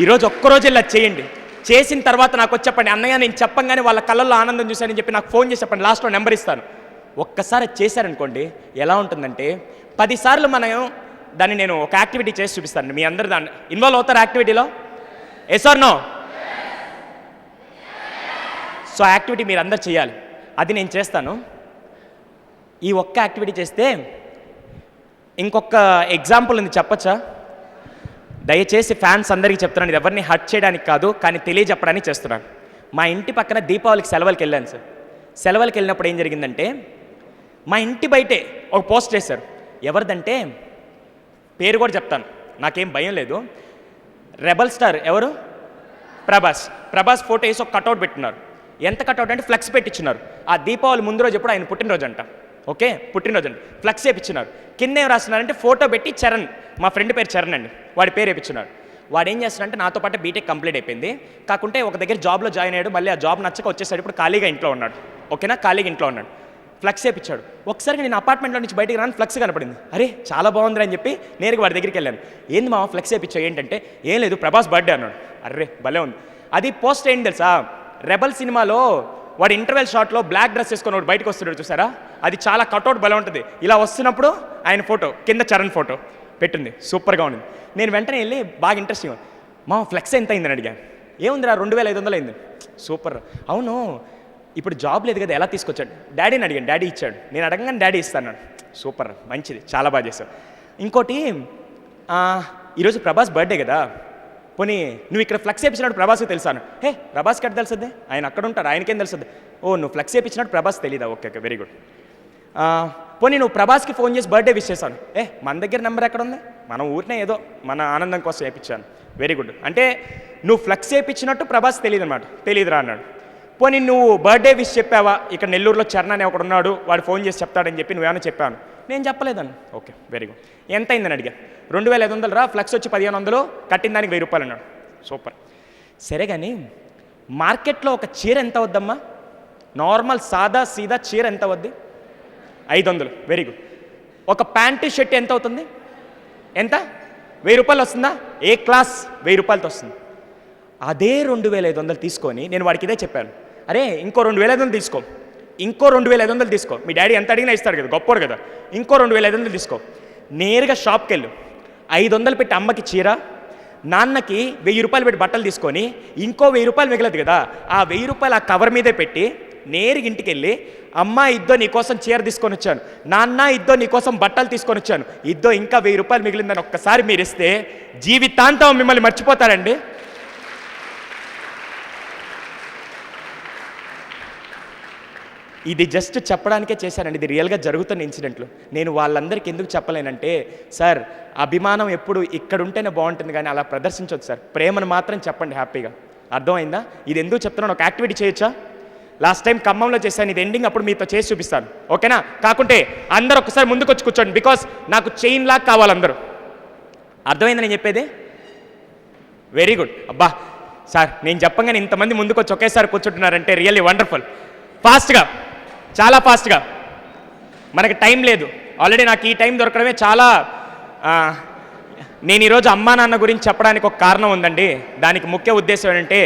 ఈరోజు ఒక్కరోజు ఇలా చేయండి. చేసిన తర్వాత నాకు వచ్చి చెప్పండి, అన్నయ్య నేను చెప్పంగానే వాళ్ళ కళ్ళల్లో ఆనందం చూశానని చెప్పి నాకు ఫోన్ చేసి చెప్పండి, లాస్ట్లో నెంబర్ ఇస్తాను. ఒక్కసారి చేశారనుకోండి ఎలా ఉంటుందంటే 10 సార్లు మనం దాన్ని నేను ఒక యాక్టివిటీ చేసి చూపిస్తాను. మీ అందరు దాన్ని ఇన్వాల్వ్ అవుతారు యాక్టివిటీలో? Yes or no? So activity మీరు అందరు చేయాలి, అది నేను చేస్తాను. ఈ ఒక్క యాక్టివిటీ చేస్తే ఇంకొక ఎగ్జాంపుల్ ఉంది, చెప్పచ్చా? దయచేసి ఫ్యాన్స్ అందరికీ చెప్తున్నాను, ఇది ఎవరిని హర్ట్ చేయడానికి కాదు, కానీ తెలియజెప్పడానికి చేస్తున్నాను. మా ఇంటి పక్కన దీపావళికి సెలవులకి వెళ్ళాను సార్. సెలవులకి వెళ్ళినప్పుడు ఏం జరిగిందంటే మా ఇంటి బయటే ఒక పోస్ట్ చేశారు. ఎవరిదంటే పేరు కూడా చెప్తాను, నాకేం భయం లేదు. రెబల్ స్టార్ ఎవరు? ప్రభాస్ ఫోటో వేసి ఒక కటౌట్ పెట్టినారు. ఎంత కటౌట్ అంటే ఫ్లెక్స్ పెట్టించున్నారు. ఆ దీపావళి ముందు రోజు ఎప్పుడు ఆయన పుట్టినరోజు అంట. ఓకే, పుట్టినరోజు అండి, ఫ్లెక్స్ వేయించినారు. కింద ఏం రాస్తున్నారంటే ఫోటో పెట్టి చరణ్, మా ఫ్రెండ్ పేరు చరణ్ అండి, వాడి పేరు వేయించున్నారు. వాడు ఏం చేస్తున్నారంటే నాతో పాటు బీటెక్ కంప్లీట్ అయిపోయింది, కాకుంటే ఒక దగ్గర జాబ్లో జాయిన్ అయ్యాడు, మళ్ళీ ఆ జాబ్ నచ్చక వచ్చేసాడు, ఇప్పుడు ఖాళీగా ఇంట్లో ఉన్నాడు. ఓకేనా, ఖాళీగా ఇంట్లో ఉన్నాడు. ఫ్లెక్స్ వేయించాడు. ఒకసారి నేను అపార్ట్మెంట్లో నుంచి బయటికి రాని ఫ్లెక్స్ కనపడింది. అరే చాలా బాగుంది అని చెప్పి నేరుగా వాడి దగ్గరికి వెళ్ళాను. ఏంది మా ఫ్లెక్స్ వేయించావు ఏంటంటే, ఏం లేదు ప్రభాస్ బర్త్డే అన్నాడు. అర్రే భలే ఉంది. అది పోస్ట్ ఏంటి తెలుసా, రెబల్ సినిమాలో వాడు ఇంటర్వెల్ షాట్లో బ్లాక్ డ్రెస్ వేసుకొని వాడు బయటకు వస్తున్నాడు చూసారా, అది చాలా కటౌట్ భలే ఉంటుంది. ఇలా వస్తున్నప్పుడు ఆయన ఫోటో కింద చరణ్ ఫోటో పెట్టింది, సూపర్గా ఉంది. నేను వెంటనే వెళ్ళి బాగా ఇంట్రెస్టింగ్, మా ఫ్లెక్స్ ఎంత అయిందని అడిగాను. ఏముందిరా 2500 అయింది. సూపర్. అవును ఇప్పుడు జాబ్ లేదు కదా, ఎలా తీసుకొచ్చాడు? డాడీని అడిగాను, డాడీ ఇచ్చాడు. నేను అడగగానే డాడీ ఇస్తాను. సూపర్, మంచిది, చాలా బాగా చేశావు. ఇంకోటి ఈరోజు ప్రభాస్ బర్త్డే కదా, పోనీ నువ్వు ఇక్కడ ఫ్లెక్స్ వేయించినట్టు ప్రభాస్కి తెలుసాను. హే ప్రభాస్కి అట్లా తెలుస్తుంది, ఆయన అక్కడ ఉంటారు, ఆయనకేం తెలుస్తుంది. ఓ నువ్వు ఫ్లెక్స్ వేయించినట్టు ప్రభాస్ తెలీదా, ఓకే ఓకే వెరీ గుడ్. పోనీ నువ్వు ప్రభాస్కి ఫోన్ చేసి బర్త్డే విష్ చేశాను. మన దగ్గర నెంబర్ ఎక్కడ ఉంది, మనం ఊరినే ఏదో మన ఆనందం కోసం వేయించాను. Very good. అంటే నువ్వు ఫ్లెక్స్ వేయించినట్టు ప్రభాస్ తెలియదు అనమాట, తెలియదురా అన్నాడు. పోనీ నువ్వు బర్త్డే విష్ చెప్పావా, ఇక్కడ నెల్లూరులో చరణ్ అని ఒకడు ఉన్నాడు, వాడు ఫోన్ చేసి చెప్తాడని చెప్పి నువ్వేమైనా చెప్పాను. నేను చెప్పలేదని. Okay very good. ఎంత అయిందని అడిగా. 2500 రా, ఫ్లెక్స్ వచ్చి 1500, కట్టిన దానికి 1000 రూపాయలు అన్నాడు. సూపర్. సరే కానీ మార్కెట్లో ఒక చీర ఎంత వద్దమ్మా, నార్మల్ సాదా సీదా చీర ఎంత వద్ది? 500. Very good. ఒక ప్యాంటు షర్ట్ ఎంత అవుతుంది, ఎంత? 1000 రూపాయలు వస్తుందా? ఏ క్లాస్ 1000 రూపాయలతో వస్తుంది. అదే 2500 తీసుకొని నేను వాడికి ఇదే చెప్పాను, అరే ఇంకో 2500 తీసుకో, ఇంకో 2500 తీసుకో, మీ డాడీ ఎంత అడిగినా ఇస్తాడు కదా, గొప్పడు కదా, ఇంకో 2500 తీసుకో, నేరుగా షాప్కి వెళ్ళు, 500 పెట్టి అమ్మకి చీర, నాన్నకి 1000 రూపాయలు పెట్టి బట్టలు తీసుకొని ఇంకో 1000 రూపాయలు మిగలదు కదా, ఆ 1000 రూపాయలు ఆ కవర్ మీదే పెట్టి నేరుగా ఇంటికి వెళ్ళి, అమ్మ ఇద్దో నీకోసం చీర తీసుకొని వచ్చాను, నాన్న ఇద్దో నీకోసం బట్టలు తీసుకొని వచ్చాను, ఇద్దో ఇంకా 1000 రూపాయలు మిగిలిందని ఒక్కసారి మీరు ఇస్తే జీవితాంతం మిమ్మల్ని మర్చిపోతారండి. ఇది జస్ట్ చెప్పడానికే చేశానండి, ఇది రియల్గా జరుగుతున్న ఇన్సిడెంట్లు. నేను వాళ్ళందరికీ ఎందుకు చెప్పలేనంటే, సార్ అభిమానం ఎప్పుడు ఇక్కడ ఉంటేనే బాగుంటుంది కానీ అలా ప్రదర్శించొద్దు సార్, ప్రేమను మాత్రం చెప్పండి హ్యాపీగా. అర్థమైందా? ఇది ఎందుకు చెప్తున్నాను, ఒక యాక్టివిటీ చేయొచ్చా? లాస్ట్ టైం ఖమ్మంలో చేశాను, ఇది ఎండింగ్ అప్పుడు మీతో చేసి చూపిస్తాను, ఓకేనా? కాకుంటే అందరూ ఒకసారి ముందుకు వచ్చి కూర్చోండి, బికాస్ నాకు చైన్ లాగా కావాలి అందరూ. అర్థమైందా నేను చెప్పేది? Very good. అబ్బా సార్ నేను చెప్పగానే ఇంతమంది ముందుకు వచ్చి ఒకేసారి కూర్చుంటున్నారంటే రియల్లీ వండర్ఫుల్. ఫాస్ట్గా, చాలా ఫాస్ట్గా, మనకి టైం లేదు. ఆల్రెడీ నాకు ఈ టైం దొరకడమే చాలా. నేను ఈరోజు అమ్మా నాన్న గురించి చెప్పడానికి ఒక కారణం ఉందండి. దానికి ముఖ్య ఉద్దేశం ఏంటంటే,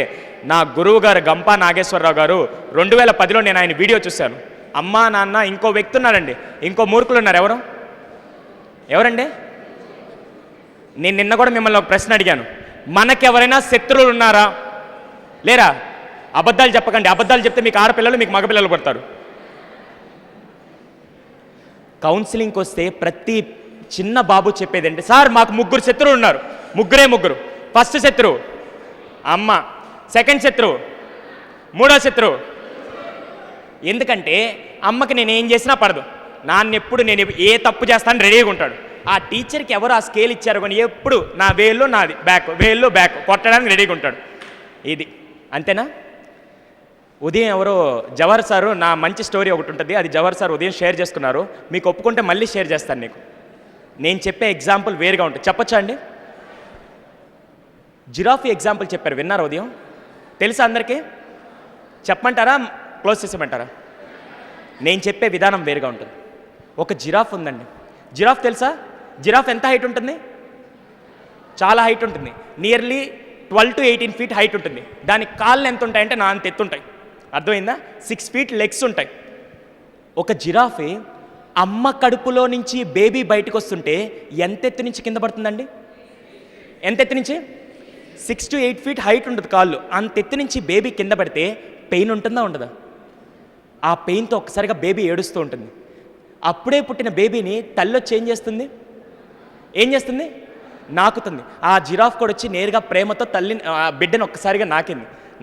నా గురువు గారు గంపా నాగేశ్వరరావు గారు 2010లో నేను ఆయన వీడియో చూశాను. అమ్మా నాన్న ఇంకో వ్యక్తి ఉన్నారండి, ఇంకో మూర్ఖులు ఉన్నారు. ఎవరండి? నేను నిన్న కూడా మిమ్మల్ని ఒక ప్రశ్న అడిగాను, మనకెవరైనా శత్రువులు ఉన్నారా లేరా? అబద్ధాలు చెప్పకండి, అబద్ధాలు చెప్తే మీకు ఆడపిల్లలు మీకు మగపిల్లలు పడతారు. కౌన్సిలింగ్కి వస్తే ప్రతి చిన్న బాబు చెప్పేదండి, సార్ మాకు 3 శత్రువులు ఉన్నారు. ముగ్గురు. ఫస్ట్ శత్రువు అమ్మ, సెకండ్ శత్రువు, మూడో శత్రువు. ఎందుకంటే అమ్మకి నేను ఏం చేసినా పడదు, నాన్నెప్పుడు నేను ఏ తప్పు చేస్తాను రెడీగా ఉంటాడు. ఆ టీచర్కి ఎవరు ఆ స్కేల్ ఇచ్చారు కానీ ఎప్పుడు నా వేల్లో నాది బ్యాక్, వేల్లో బ్యాక్ కొట్టడానికి రెడీగా ఉంటాడు. ఇది అంతేనా? ఉదయం ఎవరో జవహర్ సారు, నా మంచి స్టోరీ ఒకటి ఉంటుంది, అది జవహర్ సార్ ఉదయం షేర్ చేసుకున్నారు. మీకు ఒప్పుకుంటే మళ్ళీ షేర్ చేస్తాను. నీకు నేను చెప్పే ఎగ్జాంపుల్ వేరుగా ఉంటుంది, చెప్పొచ్చా అండి? జిరాఫీ ఎగ్జాంపుల్ చెప్పారు, విన్నారా ఉదయం? తెలుసా అందరికీ? చెప్పమంటారా, క్లోజ్ చేసేయమంటారా? నేను చెప్పే విధానం వేరుగా ఉంటుంది. ఒక జిరాఫ్ ఉందండి. జిరాఫ్ తెలుసా? జిరాఫ్ ఎంత హైట్ ఉంటుంది? చాలా హైట్ ఉంటుంది, నియర్లీ 12 to 18 feet హైట్ ఉంటుంది. దాని కాళ్ళు ఎంత ఉంటాయంటే నా అంత ఎత్తుంటాయి. అర్థమైందా? 6 feet లెగ్స్ ఉంటాయి. ఒక జిరాఫీ అమ్మ కడుపులో నుంచి బేబీ బయటకు వస్తుంటే ఎంత ఎత్తు నుంచి కింద పడుతుందండి? ఎంత ఎత్తు నుంచి? 6 to 8 feet హైట్ ఉంటుంది కాళ్ళు. అంత ఎత్తు నుంచి బేబీ కింద పడితే పెయిన్ ఉంటుందా ఉండదా? ఆ పెయిన్తో ఒక్కసారిగా బేబీ ఏడుస్తూ ఉంటుంది. అప్పుడే పుట్టిన బేబీని తల్లి వచ్చి ఏం చేస్తుంది? నాకుతుంది. ఆ జిరాఫ్ కూడా వచ్చి నేరుగా ప్రేమతో బిడ్డను ఒక్కసారిగా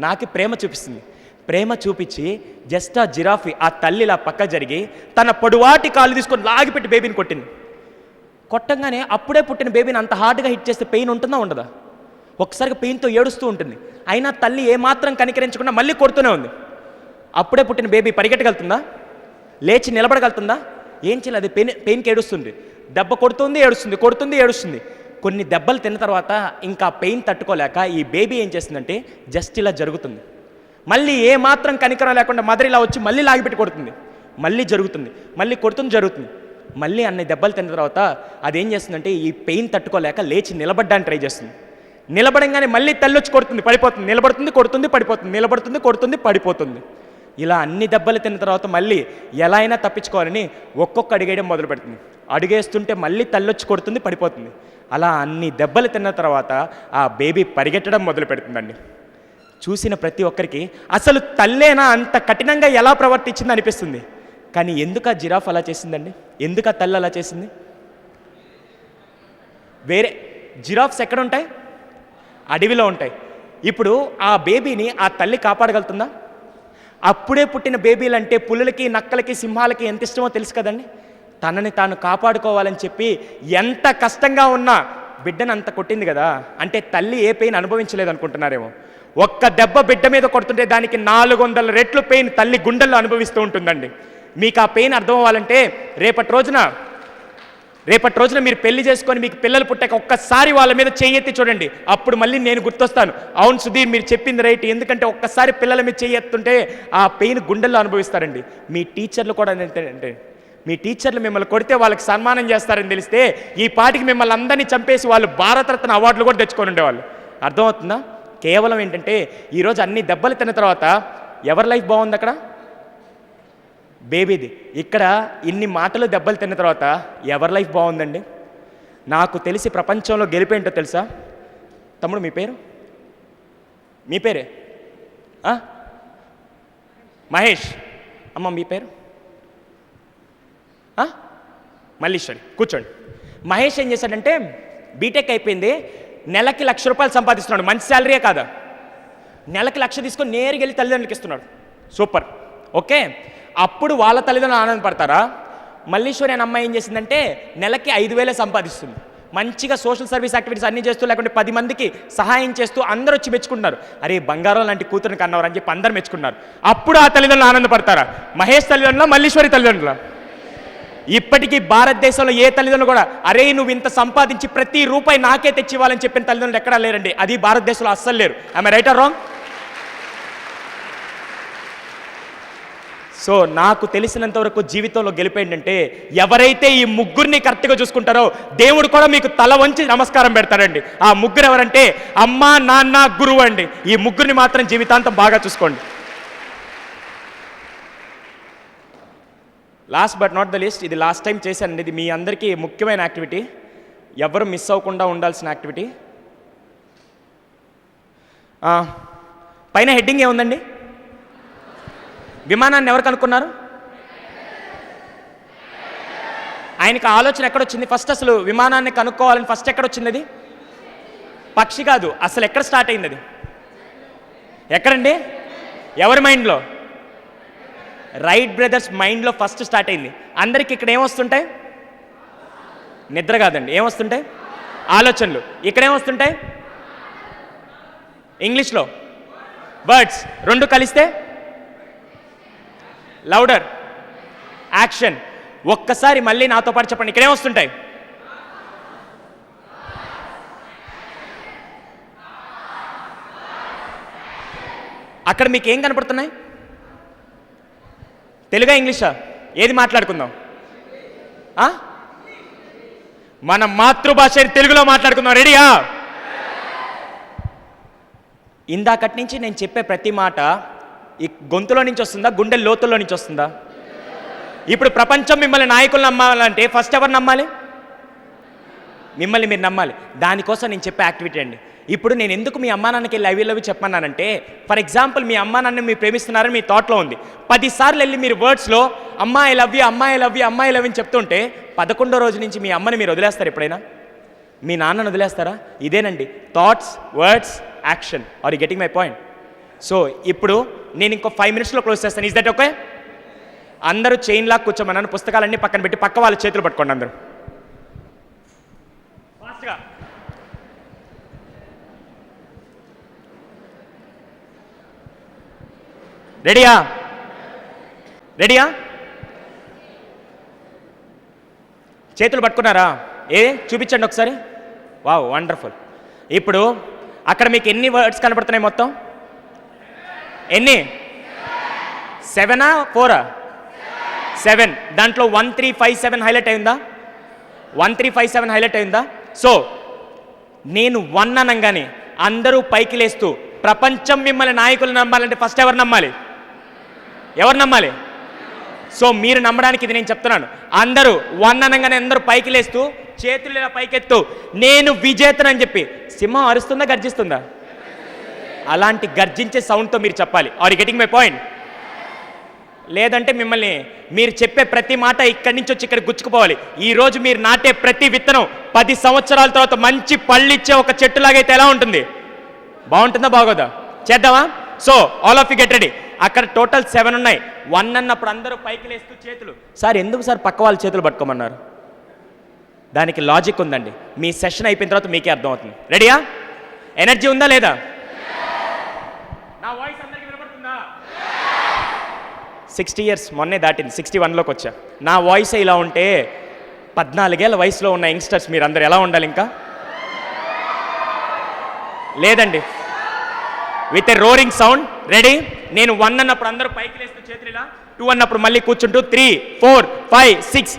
నాకి ప్రేమ చూపిస్తుంది. ప్రేమ చూపించి జస్ట్ ఆ జిరాఫీ ఆ తల్లి ఇలా పక్క జరిగి తన పొడువాటి కాళ్ళు తీసుకొని లాగిపెట్టి బేబీని కొట్టింది. కొట్టంగానే అప్పుడే పుట్టిన బేబీని అంత హార్డ్గా హిట్ చేస్తే పెయిన్ ఉంటుందా ఉండదా? ఒక్కసారిగా పెయిన్తో ఏడుస్తూ ఉంటుంది. అయినా తల్లి ఏమాత్రం కనికరించకుండా మళ్ళీ కొడుతూనే ఉంది. అప్పుడే పుట్టిన బేబీ పరిగెట్టగలుగుతుందా? లేచి నిలబడగలుగుతుందా? ఏం చేయాలి? అది పెయిన్కి ఏడుస్తుంది. దెబ్బ కొడుతుంది, ఏడుస్తుంది. కొన్ని దెబ్బలు తిన్న తర్వాత ఇంకా పెయిన్ తట్టుకోలేక ఈ బేబీ ఏం చేస్తుందంటే జస్ట్ ఇలా జరుగుతుంది. మళ్ళీ ఏమాత్రం కనికరం లేకుండా మదర్ ఇలా వచ్చి మళ్ళీ లాగిపెట్టి కొడుతుంది. మళ్ళీ జరుగుతుంది, మళ్ళీ జరుగుతుంది. మళ్ళీ అన్ని దెబ్బలు తిన్న తర్వాత అదేం చేస్తుందంటే ఈ పెయిన్ తట్టుకోలేక లేచి నిలబడడానికి ట్రై చేస్తుంది. నిలబడంగానే మళ్ళీ తల్లి వచ్చి కొడుతుంది, పడిపోతుంది. నిలబడుతుంది, కొడుతుంది, పడిపోతుంది. నిలబడుతుంది, కొడుతుంది, పడిపోతుంది. ఇలా అన్ని దెబ్బలు తిన్న తర్వాత మళ్ళీ ఎలా అయినా తప్పించుకోవాలని ఒక్కొక్క అడిగేయడం మొదలు పెడుతుంది. అడుగేస్తుంటే మళ్ళీ తల్లి వచ్చి కొడుతుంది, పడిపోతుంది. అలా అన్ని దెబ్బలు తిన్న తర్వాత ఆ బేబీ పరిగెట్టడం మొదలు పెడుతుందండి. చూసిన ప్రతి ఒక్కరికి అసలు తల్లేనా అంత కఠినంగా ఎలా ప్రవర్తించింది అనిపిస్తుంది. కానీ ఎందుకు ఆ జిరాఫ్ అలా చేసిందండి? ఎందుకు ఆ తల్లి అలా చేసింది? జిరాఫ్స్ ఎక్కడ ఉంటాయి? అడవిలో ఉంటాయి. ఇప్పుడు ఆ బేబీని ఆ తల్లి కాపాడగలుగుతుందా? అప్పుడే పుట్టిన బేబీలు అంటే పులులకి, నక్కలకి, సింహాలకి ఎంత ఇష్టమో తెలుసు కదండి. తనని తాను కాపాడుకోవాలని చెప్పి ఎంత కష్టంగా ఉన్నా బిడ్డను అంత కొట్టింది కదా. అంటే తల్లి ఏ పెయిన్ అనుభవించలేదు అనుకుంటున్నారేమో. ఒక్క దెబ్బ బిడ్డ మీద కొడుతుంటే దానికి 400 రెట్లు పెయిన్ తల్లి గుండెల్లో అనుభవిస్తూ ఉంటుందండి. మీకు ఆ పెయిన్ అర్థం అవ్వాలంటే రేపటి రోజున మీరు పెళ్లి చేసుకొని మీకు పిల్లలు పుట్టాక ఒక్కసారి వాళ్ళ మీద చెయ్యెత్తి చూడండి. అప్పుడు మళ్ళీ నేను గుర్తొస్తాను, అవును సుధీర్ మీరు చెప్పింది రైట్. ఎందుకంటే ఒక్కసారి పిల్లల మీద చెయ్యెత్తుంటే ఆ పెయిన్ గుండెల్లో అనుభవిస్తారండి. మీ టీచర్లు కూడా అంటే మీ టీచర్లు మిమ్మల్ని కొడితే వాళ్ళకి సన్మానం చేస్తారని తెలిస్తే ఈ పాటికి మిమ్మల్ని అందరినీ చంపేసి వాళ్ళు భారతరత్న అవార్డులు కూడా తెచ్చుకొని ఉండేవాళ్ళు. అర్థమవుతుందా? కేవలం ఏంటంటే ఈరోజు అన్ని దెబ్బలు తిన్న తర్వాత ఎవరి లైఫ్ బాగుంది అక్కడ? బేబీది. ఇక్కడ ఇన్ని మాటలు దెబ్బలు తిన్న తర్వాత ఎవరి లైఫ్ బాగుందండి? నాకు తెలిసి ప్రపంచంలో గెలిపేంటో తెలుసా? తమ్ముడు మీ పేరే మహేష్. అమ్మ మీ పేరు? మల్లీశ్వరి. కూర్చోండి. మహేష్ ఏం చేశాడంటే బీటెక్ అయిపోయింది, నెలకి 1,00,000 రూపాయలు సంపాదిస్తున్నాడు. మంచి శాలరీయే కాదా? నెలకి 1,00,000 తీసుకొని నేరుగా వెళ్ళి తల్లిదండ్రులకి ఇస్తున్నాడు. Super, okay. అప్పుడు వాళ్ళ తల్లిదండ్రులు ఆనందపడతారా? మల్లీశ్వరి అనే అమ్మాయి ఏం చేసిందంటే నెలకి 5,000 సంపాదిస్తుంది. మంచిగా సోషల్ సర్వీస్ యాక్టివిటీస్ అన్నీ చేస్తూ, లేకుంటే 10 మందికి సహాయం చేస్తూ అందరూ వచ్చి మెచ్చుకుంటున్నారు. అరే బంగారం లాంటి కూతురుని కన్నవారు అని చెప్పి అందరు మెచ్చుకున్నారు. అప్పుడు ఆ తల్లిదండ్రులు ఆనందపడతారా? మహేష్ తల్లిదండ్రుల, మల్లీశ్వరి తల్లిదండ్రుల? ఇప్పటికీ భారతదేశంలో ఏ తల్లిదండ్రులు కూడా అరే నువ్వు ఇంత సంపాదించి ప్రతి రూపాయి నాకే తెచ్చివ్వాలని చెప్పిన తల్లిదండ్రులు ఎక్కడా లేరండి. అది భారతదేశంలో అస్సలు లేరు. I right are wrong? So నాకు తెలిసినంత వరకు జీవితంలో గెలిపేంటంటే ఎవరైతే ఈ ముగ్గురిని కరెక్ట్గా చూసుకుంటారో దేవుడు కూడా మీకు తల వంచి నమస్కారం పెడతాడండి. ఆ ముగ్గురు ఎవరంటే అమ్మ, నాన్న, గురువు అండి. ఈ ముగ్గురిని మాత్రం జీవితాంతం బాగా చూసుకోండి. Last but not the least, ఇది లాస్ట్ టైం చేశానండి. ఇది మీ అందరికీ ముఖ్యమైన యాక్టివిటీ, ఎవరు మిస్ అవ్వకుండా ఉండాల్సిన యాక్టివిటీ. పైన హెడ్డింగ్ ఏముందండి? విమానాన్ని ఎవరు కనుక్కున్నారు? ఆయనకి ఆలోచన ఎక్కడొచ్చింది? ఫస్ట్ అసలు విమానాన్ని కనుక్కోవాలని ఫస్ట్ ఎక్కడొచ్చింది? అది పక్షి కాదు, అసలు ఎక్కడ స్టార్ట్ అయింది? అది ఎక్కడండి? ఎవరి మైండ్లో? రైట్ బ్రదర్స్ మైండ్లో ఫస్ట్ స్టార్ట్ అయింది. అందరికి ఇక్కడ ఏమొస్తుంటాయి? నిద్ర కాదండి, ఏమొస్తుంటాయి? ఆలోచనలు. ఇక్కడ ఏమొస్తుంటాయి? ఇంగ్లీష్లో వర్డ్స్. రెండు కలిస్తే లౌడర్, యాక్షన్. ఒక్కసారి మళ్ళీ నాతో పాటు చెప్పండి, ఇక్కడ ఏమొస్తుంటాయి? అక్కడ మీకు ఏం కనపడుతున్నాయి? తెలుగా, ఇంగ్లీషా? ఏది మాట్లాడుకుందాం? మన మాతృభాష తెలుగులో మాట్లాడుకుందాం. రెడీయా? ఇందాకటి నుంచి నేను చెప్పే ప్రతి మాట ఈ గొంతులో నుంచి వస్తుందా, గుండె లోతుల్లో నుంచి వస్తుందా? ఇప్పుడు ప్రపంచం మిమ్మల్ని నాయకులు నమ్మాలంటే ఫస్ట్ ఎవరు నమ్మాలి? మిమ్మల్ని మీరు నమ్మాలి. దానికోసం నేను చెప్పే యాక్టివిటీ అండి. ఇప్పుడు నేను ఎందుకు మీ అమ్మా నాన్నకి వెళ్ళి అవి లవి చెప్పమన్నానంటే, ఫర్ ఎగ్జాంపుల్ మీ అమ్మా నాన్న మీరు ప్రేమిస్తున్నారని మీ థాట్లో ఉంది. 10 సార్లు వెళ్ళి మీరు వర్డ్స్లో అమ్మా ఐ లవ్ యూ, అమ్మా ఐ లవ్ యూ, అమ్మా ఐ లవ్ యూ అని చెప్తుంటే 11వ రోజు నుంచి మీ అమ్మని మీరు వదిలేస్తారు ఎప్పుడైనా? మీ నాన్నను వదిలేస్తారా? ఇదేనండి thoughts, words, action. Are you getting my point? So ఇప్పుడు నేను ఇంకో 5 మినిట్స్లో క్లోజ్ చేస్తాను. Is that okay? అందరూ చైన్ లాగా కూర్చోమన్నాను. పుస్తకాలన్నీ పక్కన పెట్టి పక్క వాళ్ళ చేతులు పట్టుకోండి. అందరూ ఫాస్ట్గా. రెడీయా? రెడీయా? చేతులు పట్టుకున్నారా? చూపించండి ఒకసారి. Wow, wonderful. ఇప్పుడు అక్కడ మీకు ఎన్ని వర్డ్స్ కనపడుతున్నాయి మొత్తం? ఎన్ని? 7ఆ 4ఆ? 7. దాంట్లో 1357 హైలైట్ అయిందా? 1357 హైలైట్ అయిందా? సో నేను 1 అనగానే అందరూ పైకి లేస్తూ ప్రపంచం మిమ్మల్ని నాయకులు నమ్మాలంటే ఫస్ట్ ఎవరు నమ్మాలి? ఎవరు నమ్మాలి? సో మీరు నమ్మడానికి ఇది నేను చెప్తున్నాను. అందరూ 1 అనగానే అందరూ పైకి లేస్తూ చేతులు ఇలా పైకెత్తు, నేను విజేతనని చెప్పి. సింహం అరుస్తుందా, గర్జిస్తుందా? అలాంటి గర్జించే సౌండ్తో మీరు చెప్పాలి. Are you getting my point? లేదంటే మిమ్మల్ని మీరు చెప్పే ప్రతి మాట ఇక్కడి నుంచి వచ్చి ఇక్కడ గుచ్చుకుపోవాలి. ఈరోజు మీరు నాటే ప్రతి విత్తనం 10 సంవత్సరాల తర్వాత మంచి పళ్ళిచ్చే ఒక చెట్టులాగైతే ఎలా ఉంటుంది? బాగుంటుందా బాగోదా? చేద్దామా? So all of you get ready. అక్కడ టోటల్ 7 ఉన్నాయి. 1 అన్నప్పుడు అందరూ పైకి లేస్తూ చేతులు. సార్ ఎందుకు సార్ పక్క వాళ్ళ చేతులు పట్టుకోమన్నారు? దానికి లాజిక్ ఉందండి. మీ సెషన్ అయిపోయిన తర్వాత మీకే అర్థమవుతుంది. రెడీయా? ఎనర్జీ ఉందా లేదా? నా వాయిస్ అందరికీ వినపడుతుందా? 60 ఇయర్స్ మొన్నే దాటింది, 61లోకి వచ్చా. నా వాయిస్ ఇలా ఉంటే 14 ఏళ్ళ వయసులో ఉన్న యంగ్స్టర్స్ మీరు అందరు ఎలా ఉండాలి? ఇంకా లేదండి. With a roaring sound. Ready? నేను 1 అన్నప్పుడు అందరూ పైకి లేస్తూ చేతులు ఇలా, 2 అన్నప్పుడు మళ్ళీ కూర్చుంటూ 3, 4, 5, 6,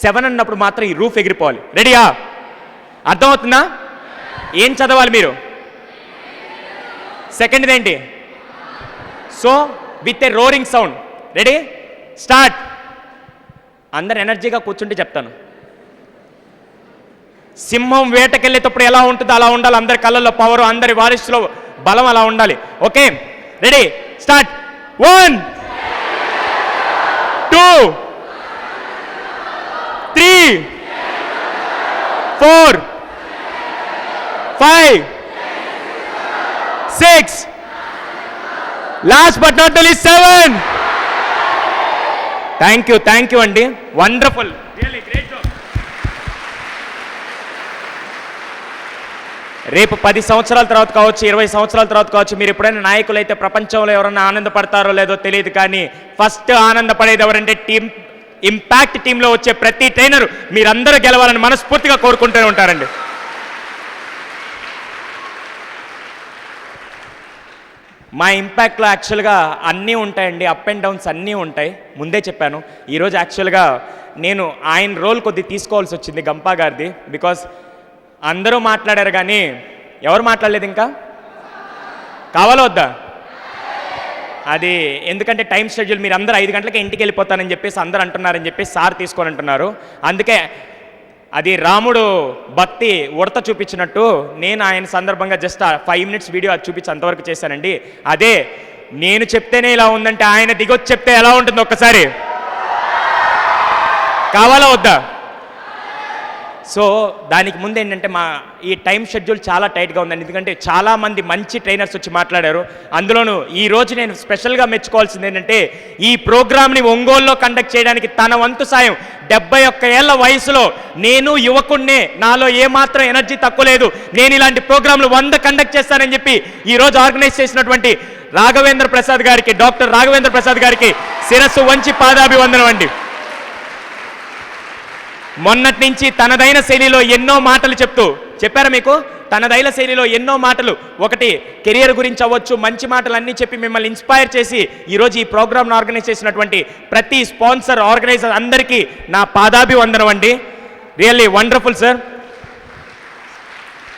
7 అన్నప్పుడు మాత్రం ఈ రూఫ్ ఎగిరిపోవాలి. రెడీయా? అర్థమవుతుందా? ఏం చదవాలి మీరు? సెకండ్ ఏంటి? So with a roaring sound. Ready? Start. అందరు ఎనర్జీగా కూర్చుంటే చెప్తాను. సింహం వేటకెళ్ళేటప్పుడు ఎలా ఉంటుందో అలా ఉండాలి. అందరి కళ్ళల్లో పవర్, అందరి వారిస్లో బలం అలా ఉండాలి. Okay, ready? Start. 1, 2, 3, 4, 5, 6, last but not least 7. Thank you అండి. Wonderful, really great job. రేపు 10 సంవత్సరాల తర్వాత కావచ్చు, 20 సంవత్సరాల తర్వాత కావచ్చు, మీరు ఎప్పుడైనా నాయకులు అయితే ప్రపంచంలో ఎవరైనా ఆనందపడతారో లేదో తెలియదు, కానీ ఫస్ట్ ఆనందపడేది ఎవరంటే ఇంపాక్ట్ టీంలో వచ్చే ప్రతి ట్రైనర్ మీరందరూ గెలవాలని మనస్ఫూర్తిగా కోరుకుంటూనే ఉంటారండి. మా ఇంపాక్ట్లో యాక్చువల్గా అన్నీ ఉంటాయండి, అప్ అండ్ డౌన్స్ అన్నీ ఉంటాయి. ముందే చెప్పాను. ఈరోజు యాక్చువల్గా నేను ఆయన రోల్ కొద్ది తీసుకోవాల్సి వచ్చింది, గంపా గారిది. బికాస్ అందరూ మాట్లాడారు కానీ ఎవరు మాట్లాడలేదు. ఇంకా కావాలా వద్దా? అది ఎందుకంటే టైం షెడ్యూల్, మీరు అందరూ 5 గంటలకి ఇంటికి వెళ్ళిపోతానని చెప్పేసి అందరూ అంటున్నారని చెప్పేసి సార్ తీసుకొని అంటున్నారు. అందుకే అది రాముడు భక్తి ఉడత చూపించినట్టు నేను ఆయన సందర్భంగా జస్ట్ 5 మినిట్స్ వీడియో అది చూపించి అంతవరకు చేశానండి. అదే నేను చెప్తేనే ఇలా ఉందంటే ఆయన దిగొచ్చి చెప్తే ఎలా ఉంటుంది ఒక్కసారి? కావాలా వద్దా? సో దానికి ముందు ఏంటంటే మా ఈ టైం షెడ్యూల్ చాలా టైట్గా ఉందండి. ఎందుకంటే చాలామంది మంచి ట్రైనర్స్ వచ్చి మాట్లాడారు. అందులోనూ ఈరోజు నేను స్పెషల్గా మెచ్చుకోవాల్సింది ఏంటంటే ఈ ప్రోగ్రామ్ని ఒంగోలులో కండక్ట్ చేయడానికి తన వంతు సాయం 71 ఏళ్ల వయసులో నేను యువకుడినే, నాలో ఏమాత్రం ఎనర్జీ తక్కువ లేదు, నేను ఇలాంటి ప్రోగ్రాంలు 100 కండక్ట్ చేస్తానని చెప్పి ఈరోజు ఆర్గనైజ్ చేసినటువంటి రాఘవేంద్ర ప్రసాద్ గారికి, డాక్టర్ రాఘవేంద్ర ప్రసాద్ గారికి శిరస్సు వంచి పాదాభివందనం అండి. మొన్నటి నుంచి తనదైన శైలిలో ఎన్నో మాటలు చెప్పారా మీకు? తనదైన శైలిలో ఎన్నో మాటలు, ఒకటి కెరియర్ గురించి అవ్వచ్చు, మంచి మాటలు అన్నీ చెప్పి మిమ్మల్ని ఇన్స్పైర్ చేసి ఈరోజు ఈ ప్రోగ్రామ్ను ఆర్గనైజ్ చేసినటువంటి ప్రతి స్పాన్సర్, ఆర్గనైజర్ అందరికీ నా పాదాభివందనం అండి. Really wonderful sir.